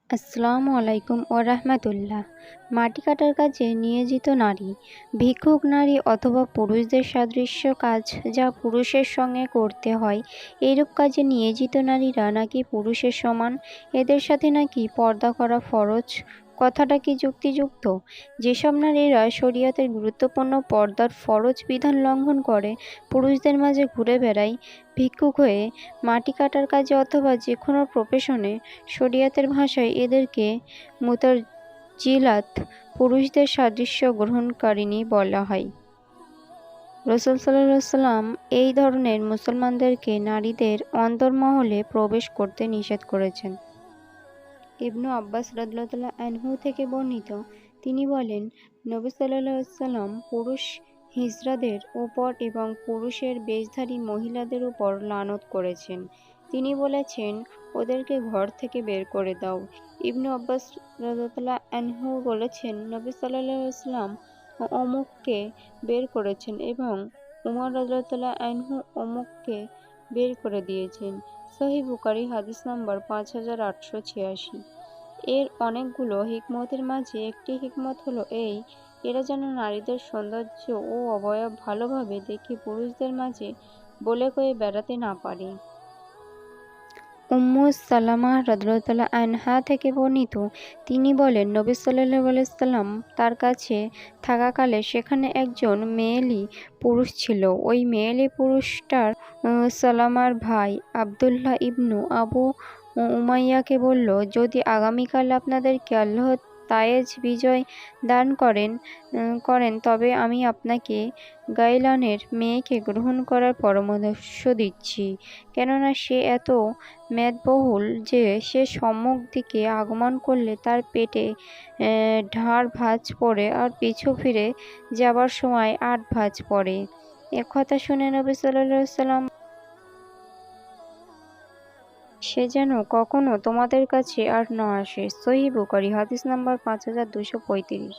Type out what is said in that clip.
আসসালামু আলাইকুম রাহমাতুল্লাহ। মাটি কাটার কাজে নিয়োজিত নারী, ভিক্ষুক নারী অথবা পুরুষদের সাদৃশ্য কাজ যা পুরুষের সঙ্গে করতে হয়, এইরূপ কাজে নিয়োজিত নারীরা নাকি পুরুষের সমান, এদের সাথে নাকি পর্দা করা ফরজ। কথাটা কি যুক্তিযুক্ত? যেসব নারীরা শরিয়তের গুরুত্বপূর্ণ পর্দার ফরজ বিধান লঙ্ঘন করে পুরুষদের মাঝে ঘুরে বেড়ায় ভিক্ষুক হয়ে, মাটি কাটার কাজে অথবা যে কোনো প্রফেশনে, শরিয়তের ভাষায় এদেরকে মুতাজিলাত, পুরুষদের সাদৃশ্য গ্রহণকারিণী বলা হয়। রাসূল সাল্লাল্লাহু আলাইহি ওয়াসাল্লাম এই ধরনের মুসলমানদেরকে নারীদের অন্তর্মহলে প্রবেশ করতে নিষেধ করেছেন। ইবনু আব্বাস রাদিয়াল্লাহু আনহু থেকে বর্ণিত, তিনি বলেন, নবী সাল্লাল্লাহু আলাইহি ওয়াসাল্লাম পুরুষ হিজড়াদের উপর এবং পুরুষের বেশধারী মহিলাদের উপর লানত করেছেন। তিনি বলেছেন, ওদেরকে ঘর থেকে বের করে দাও। ইবনু আব্বাস রাদিয়াল্লাহু আনহু বলেছেন, নবী সাল্লাল্লাহু আলাইহি ওয়াসাল্লাম অমুককে বের করেছেন এবং উমর রাদিয়াল্লাহু আনহু অমুককে বের করে দিয়েছেন। সহিহ বুখারী হাদিস নম্বর 5886। এর অনেকগুলো হিকমতের মাঝে একটি হিকমত হলো এই, এরা যেন নারীদের সৌন্দর্য ও অবয়ব ভালোভাবে দেখে পুরুষদের মাঝে বলে কয়ে বেড়াতে না পারে। উম্মু সালামা রাদিয়াল্লাহু আনহা থেকে বর্ণিত, তিনি বলেন, নবী সাল্লাল্লাহু আলাইহি ওয়াসাল্লাম তার কাছে থাকাকালে সেখানে একজন মেয়েলি পুরুষ ছিল। ওই মেয়েলি পুরুষটার সালামার ভাই আবদুল্লাহ ইবনু আবু উমাইয়াকে বলল, যদি আগামীকাল আপনাদেরকে আল্লাহ তায়েজ বিজয় দান করেন তবে আমি আপনাকে গাইলানের মেয়েকে গ্রহণ করার পরামর্শ দিচ্ছি, কেননা সে এত মেদবহুল যে সে সম্মুখ দিকে আগমন করলে তার পেটে ঢাড় ভাঁজ পড়ে আর পিছু ফিরে যাবার সময় 8 ভাঁজ পড়ে। একথা শুনে নবী সাল্লাল্লাহু আলাইহি ওয়াসাল্লাম, সে যেন কখনো তোমাদের কাছে আর না আসে। সহিহ বুখারী হাদিস নাম্বার 5235।